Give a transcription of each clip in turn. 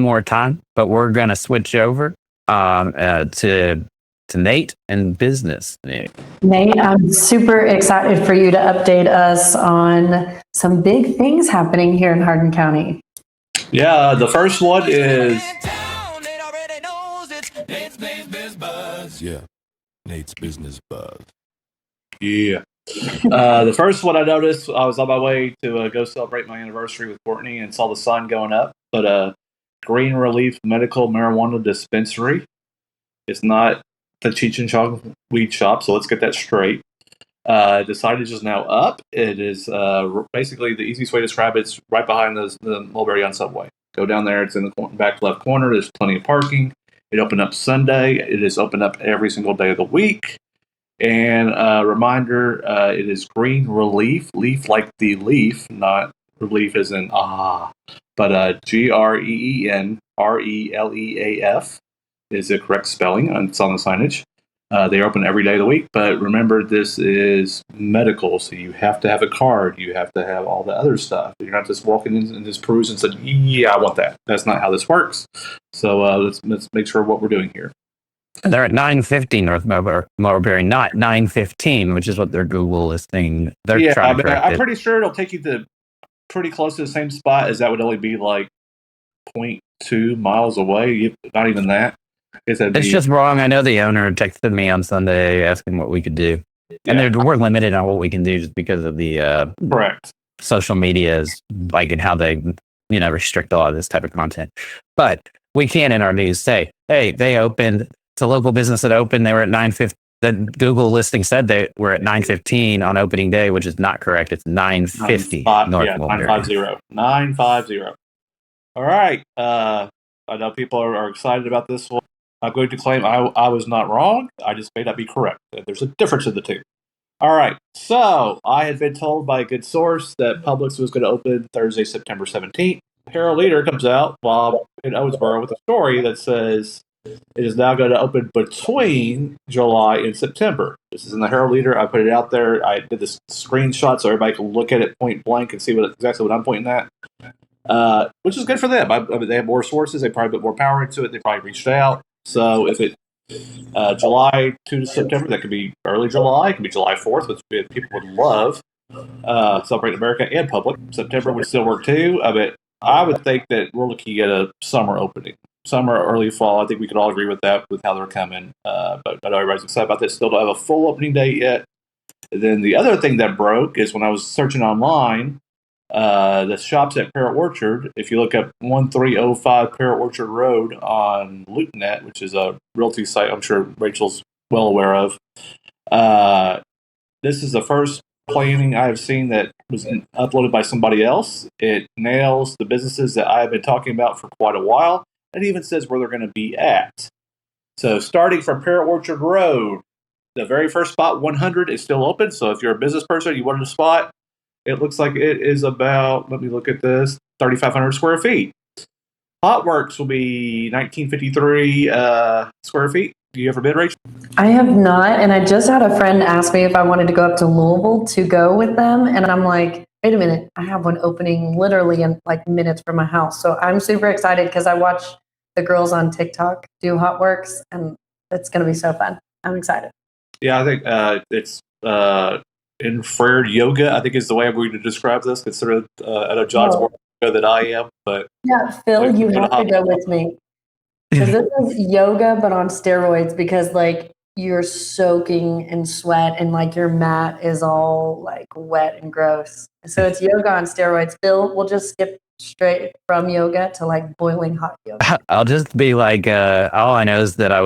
more time, but we're going to switch over to Nate and business. Nate, I'm super excited for you to update us on some big things happening here in Hardin County. Yeah, the first one is... Yeah, Nate's business buzz. Yeah. The first one I noticed, I was on my way to go celebrate my anniversary with Courtney and saw the sign going up, but Green Releaf Medical Marijuana Dispensary. It's not the Cheech and Chong weed shop, so let's get that straight. The signage is now up. It is basically the easiest way to describe it. It's right behind the Mulberry on Subway. Go down there. It's in the back left corner. There's plenty of parking. It opened up Sunday. It is open up every single day of the week. And reminder, it is Green Releaf. Leaf like the leaf, not relief as in but GREENRELEAF is the correct spelling. It's on the signage. They are open every day of the week, but remember, this is medical, so you have to have a card. You have to have all the other stuff. You're not just walking in and just peruse and saying, yeah, I want that. That's not how this works. So let's make sure what we're doing here. They're at 950 North Mulberry, not 915, which is what their Google listing. They're trying to correct I'm pretty sure it'll take you to pretty close to the same spot, as that would only be like 0.2 miles away. Not even that. It's just wrong. I know the owner texted me on Sunday asking what we could do. Yeah. And we're limited on what we can do just because of the correct social medias, like, and how they restrict a lot of this type of content. But we can in our news say, hey, they opened. It's a local business that opened. They were at 9:50. The Google listing said they were at 9:15 on opening day, which is not correct. It's 9:50 North Mulberry. 950. All right. I know people are excited about this one. I'm going to claim I was not wrong. I just may not be correct. There's a difference in the two. All right. So I had been told by a good source that Publix was going to open Thursday, September 17th. Herald Leader comes out while in Owensboro with a story that says it is now going to open between July and September. This is in the Herald Leader. I put it out there. I did this screenshot so everybody can look at it point blank and see exactly what I'm pointing at. Which is good for them. I mean, they have more sources. They probably put more power into it. They probably reached out. So if it July to September, that could be early July. It could be July 4th, which people would love. Celebrate America and Public. September would still work too. I would think that we're looking at a summer opening. Summer or early fall. I think we could all agree with that, with how they're coming. But I know everybody's excited about this. Still don't have a full opening date yet. And then the other thing that broke is when I was searching online, the shops at Parrott Orchard. If you look up 1305 Parrott Orchard Road on LootNet, which is a realty site I'm sure Rachel's well aware of, this is the first planning I have seen that was uploaded by somebody else. It nails the businesses that I have been talking about for quite a while. It even says where they're going to be at. So starting from Parrott Orchard Road, the very first spot, 100, is still open. So if you're a business person, you wanted a spot, it looks like it is about, let me look at this, 3,500 square feet. HOTWORX will be 1953 square feet. Do you ever bid, Rachel? I have not, and I just had a friend ask me if I wanted to go up to Louisville to go with them, and I'm like, wait a minute, I have one opening literally in like minutes from my house. So I'm super excited because I watch the girls on TikTok do HOTWORX, and it's going to be so fun. I'm excited. Yeah, I think it's infrared yoga, I think is the way I'm going to describe this, considering I know John's more yoga than I am. But yeah, Phil, you have to go with me. Because this is yoga, but on steroids, because like you're soaking in sweat and like your mat is all like wet and gross. So it's yoga on steroids. Phil, we'll just skip straight from yoga to like boiling hot yoga. I'll just be like, all I know is that I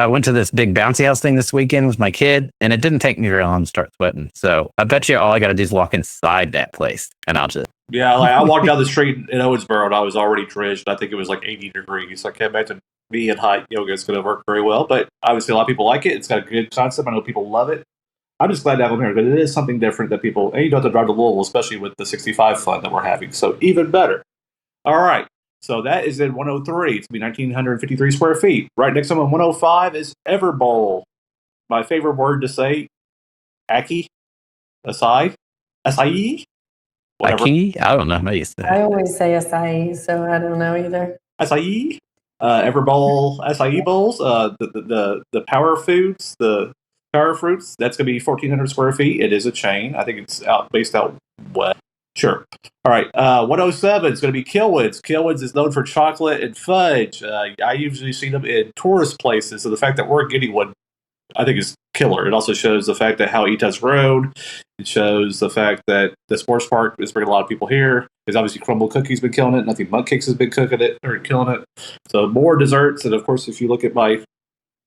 went to this big bouncy house thing this weekend with my kid, and it didn't take me very long to start sweating. So I bet you all I got to do is walk inside that place, and I'll just... Yeah, like I walked down the street in Owensboro, and I was already drenched. I think it was like 80 degrees. So I can't imagine me in hot yoga is going to work very well. But obviously, a lot of people like it. It's got a good concept. I know people love it. I'm just glad to have them here, because it is something different that people... And you don't have to drive to Louisville, especially with the 65 fund that we're having. So even better. All right. So that is in 103. It's going to be 1,953 square feet. Right next to them on 105 is Everbowl. My favorite word to say, acai. whatever. Aki? I don't know. I used I to. always say acai, so I don't know either. Acai, Everbowl acai bowls, the Power Foods, the Power Fruits. That's going to be 1,400 square feet. It is a chain. I think it's based out west. Sure. All right. 107 is going to be Kilwins. Kilwins is known for chocolate and fudge. I usually see them in tourist places, so the fact that we're getting one, I think, is killer. It also shows the fact that how Ita's grown. It shows the fact that the sports park is bringing a lot of people here. Because obviously Crumbl Cookies been killing it. Nothing Mug Cakes has been cooking it or killing it. So more desserts, and of course, if you look at my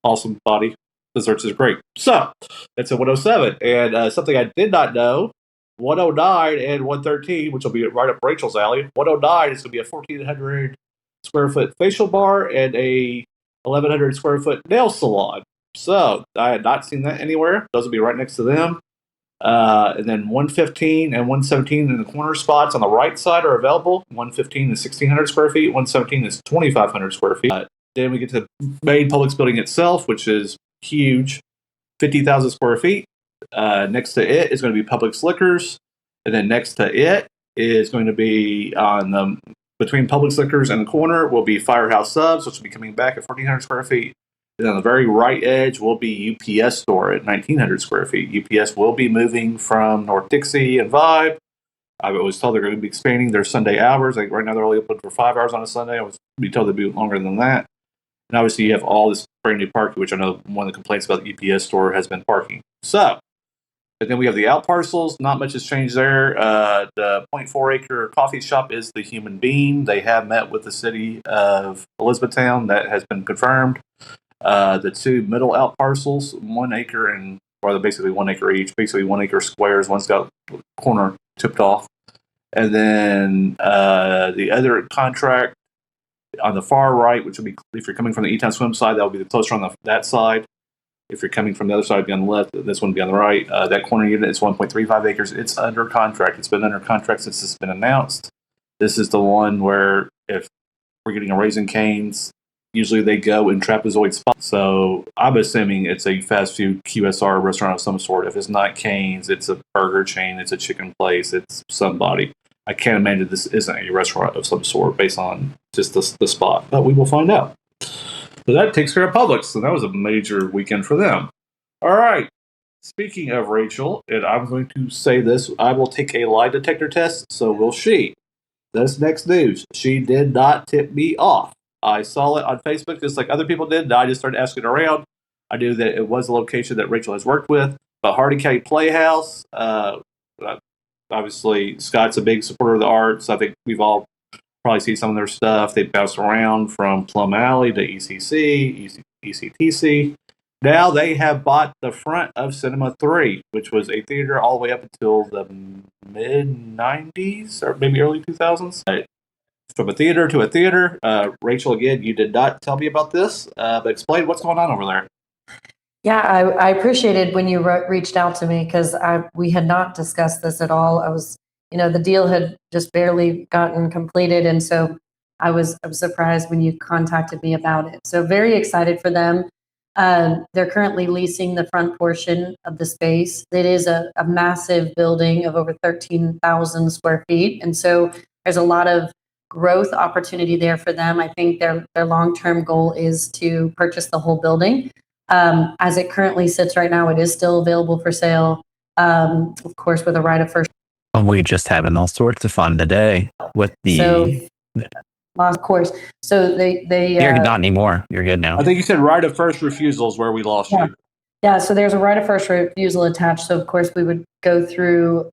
awesome body, desserts is great. So that's a 107, and something I did not know. 109 and 113, which will be right up Rachel's alley. 109 is going to be a 1,400 square foot facial bar and a 1,100 square foot nail salon. So I had not seen that anywhere. Those will be right next to them. And then 115 and 117 in the corner spots on the right side are available. 115 is 1,600 square feet. 117 is 2,500 square feet. Then we get to the main Publix building itself, which is huge, 50,000 square feet. Next to it is going to be Publix Liquors, and then next to it is going to be on the between Publix Liquors and the corner will be Firehouse Subs, which will be coming back at 1,400 square feet. And on the very right edge will be UPS store at 1,900 square feet. UPS will be moving from North Dixie and Vibe. I was told they're going to be expanding their Sunday hours. Like right now, they're only open for 5 hours on a Sunday. I was told they'd be longer than that. And obviously, you have all this brand new parking, which I know one of the complaints about the UPS store has been parking. So, and then we have the out parcels. Not much has changed there. The 0.4 acre coffee shop is the Human Bean. They have met with the city of Elizabethtown. That has been confirmed. The two middle out parcels, 1 acre and, or they're basically 1 acre each, basically 1 acre squares. One's got corner tipped off. And then the other contract on the far right, which will be, if you're coming from the E-Town Swim side, that will be the closer on that side. If you're coming from the other side, it'll be on the left. This one will be on the right. That corner unit is 1.35 acres. It's under contract. It's been under contract since it's been announced. This is the one where if we're getting a Raising Cane's, usually they go in trapezoid spots. So I'm assuming it's a fast food QSR restaurant of some sort. If it's not Cane's, it's a burger chain, it's a chicken place, it's somebody. I can't imagine this isn't a restaurant of some sort based on just the spot. But we will find out. So that takes care of Publix. So that was a major weekend for them. All right. Speaking of Rachel, and I'm going to say this, I will take a lie detector test, so will she. That's next news. She did not tip me off. I saw it on Facebook just like other people did, and I just started asking around. I knew that it was a location that Rachel has worked with. But Hardin County Playhouse, obviously, Scott's a big supporter of the arts. I think we've all probably seen some of their stuff. They bounce around from Plum Alley to ECC, ECTC. Now they have bought the front of Cinema 3, which was a theater all the way up until the mid-90s or maybe early 2000s. From a theater to a theater. Rachel, again, you did not tell me about this, but explain what's going on over there. Yeah, I appreciated when you reached out to me because we had not discussed this at all. I was, the deal had just barely gotten completed, and so I was surprised when you contacted me about it. So very excited for them. They're currently leasing the front portion of the space. It is a massive building of over 13,000 square feet, and so there's a lot of growth opportunity there for them. I think their long-term goal is to purchase the whole building. As it currently sits right now, it is still available for sale, of course, with a right of first. And we just having all sorts of fun today with the. Of course. So they You're not anymore. You're good now. I think you said right of first refusal is where we lost you. Yeah. So there's a right of first refusal attached. So of course we would go through.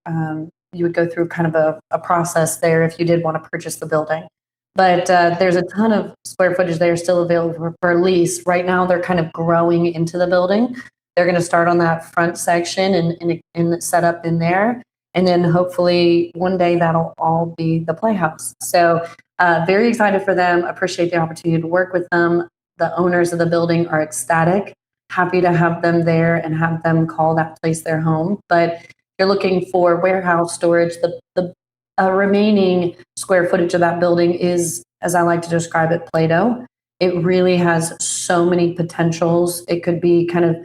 You would go through kind of a process there if you did want to purchase the building. But there's a ton of square footage there still available for lease. Right now, they're kind of growing into the building. They're going to start on that front section and set up in there. And then hopefully one day that'll all be the Playhouse. So very excited for them. Appreciate the opportunity to work with them. The owners of the building are ecstatic. Happy to have them there and have them call that place their home. But you're looking for warehouse storage. The remaining square footage of that building is, as I like to describe it, Play-Doh. It really has so many potentials. It could be kind of,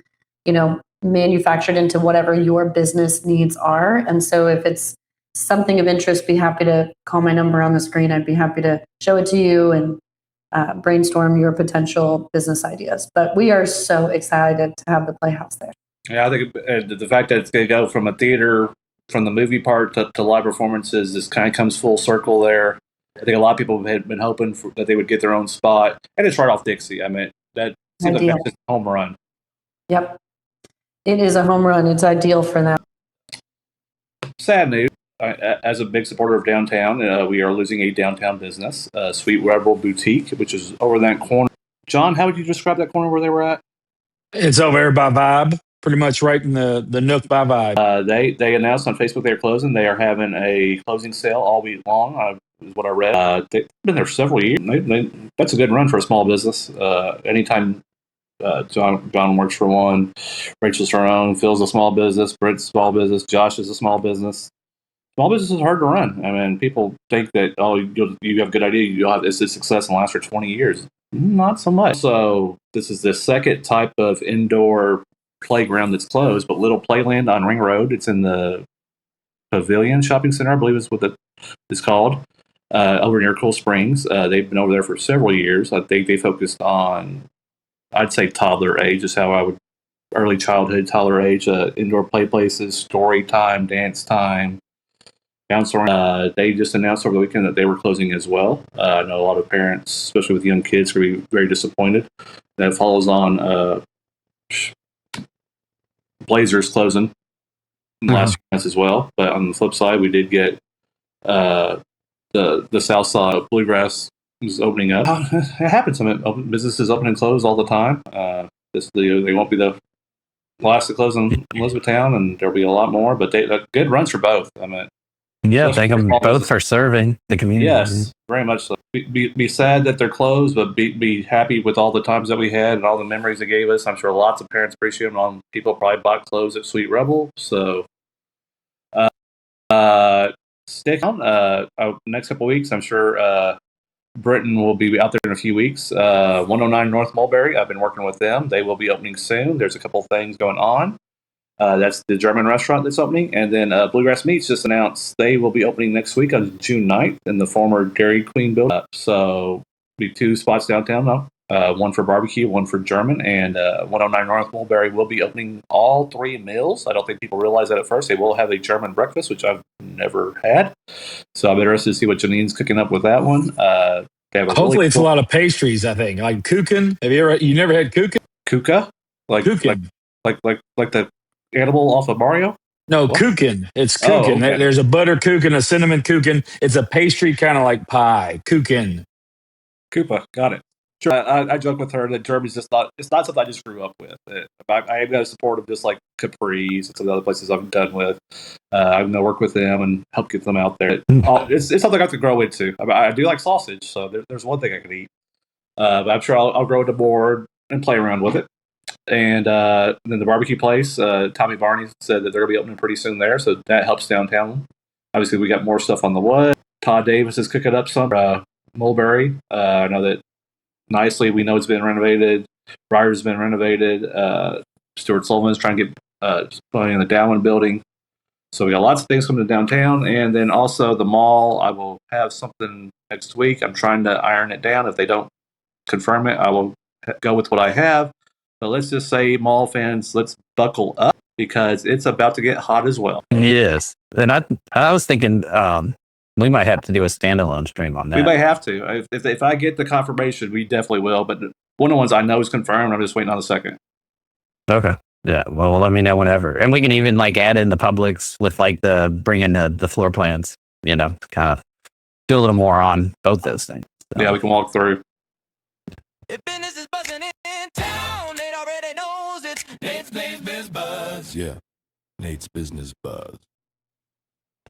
manufactured into whatever your business needs are. And so if it's, something of interest, be happy to call my number on the screen. I'd be happy to show it to you and brainstorm your potential business ideas. But we are so excited to have the Playhouse there. Yeah, I think the fact that it's going to go from a theater, from the movie part to live performances, this kind of comes full circle there. I think a lot of people had been hoping that they would get their own spot, and it's right off Dixie. I mean, that seems like that's just a home run. Yep. It is a home run. It's ideal for them. Sad news. As a big supporter of downtown, we are losing a downtown business, Sweet Rebel Boutique, which is over that corner. John, how would you describe that corner where they were at? It's over there by Vibe, pretty much right in the nook by Vibe. They announced on Facebook they're closing. They are having a closing sale all week long, is what I read. They've been there several years. That's a good run for a small business. Anytime John works for one, Rachel's her own, Phil's a small business, Britt's a small business, Josh is a small business. Small business is hard to run. I mean, people think that, you have a good idea, you'll have this success and last for 20 years. Not so much. So this is the second type of indoor playground that's closed, but Little Playland on Ring Road. It's in the Pavilion Shopping Center, I believe is what it's called, over near Cool Springs. They've been over there for several years. I think they focused on, I'd say toddler age is how I would, early childhood, toddler age, indoor play places, story time, dance time, bounce around. They just announced over the weekend that they were closing as well. I know a lot of parents, especially with young kids, will be very disappointed. That follows on Blazers closing in the last few months as well. But on the flip side, we did get the South Side Bluegrass is opening up. It happens. I mean, businesses open and close all the time. They won't be the last to close in Elizabethtown, and there'll be a lot more. But good runs for both. I mean, yeah, thank them both for serving the community. Yes, very much so. Be sad that they're closed, but be happy with all the times that we had and all the memories they gave us. I'm sure lots of parents appreciate them. All people probably bought clothes at Sweet Rebel. So, stick on. Next couple of weeks, I'm sure Britain will be out there in a few weeks. 109 North Mulberry. I've been working with them. They will be opening soon. There's a couple things going on. That's the German restaurant that's opening. And then Bluegrass Meats just announced they will be opening next week on June 9th in the former Dairy Queen building. So be 2 spots downtown now. One for barbecue, one for German. And 109 North Mulberry will be opening all 3 meals. I don't think people realize that at first. They will have a German breakfast, which I've never had. So I'm interested to see what Janine's cooking up with that one. Hopefully it's a lot of pastries, I think. Like Kuchen. You never had Kuchen? Kuka? Like Kuchen. Like the animal off of Mario? No, Kuchen. It's Kuchen. Oh, okay. There's a butter Kuchen, a cinnamon Kuchen. It's a pastry kind of like pie. Kuchen. Koopa, got it. Sure. I joke with her that Germany's just it's not something I just grew up with. I am going to support them just like Capri's and some of the other places I've done with. I'm going to work with them and help get them out there. It's something I have to grow into. I do like sausage, so there's one thing I can eat. But I'm sure I'll grow into more and play around with it. And then the barbecue place, Tommy Barney said that they're going to be opening pretty soon there, so that helps downtown. Obviously, we got more stuff on the way. Todd Davis is cooking up some Mulberry. I know that nicely. We know it's been renovated. Ryder's been renovated. Stuart Sullivan's trying to get putting in the Downland building. So we got lots of things coming to downtown, and then also the mall. I will have something next week. I'm trying to iron it down. If they don't confirm it, I will go with what I have. But let's just say, mall fans, let's buckle up because it's about to get hot as well. Yes. And I was thinking we might have to do a standalone stream on that. We may have to. If I get the confirmation, we definitely will. But one of the ones I know is confirmed. I'm just waiting on the second. Okay. Yeah. Well, let me know whenever. And we can even add in the Publix with bring in the floor plans, kind of do a little more on both those things. So. Yeah, we can walk through. If business is buzzing in town, Nate already knows it's Nate's Business Buzz. Yeah, Nate's Business Buzz.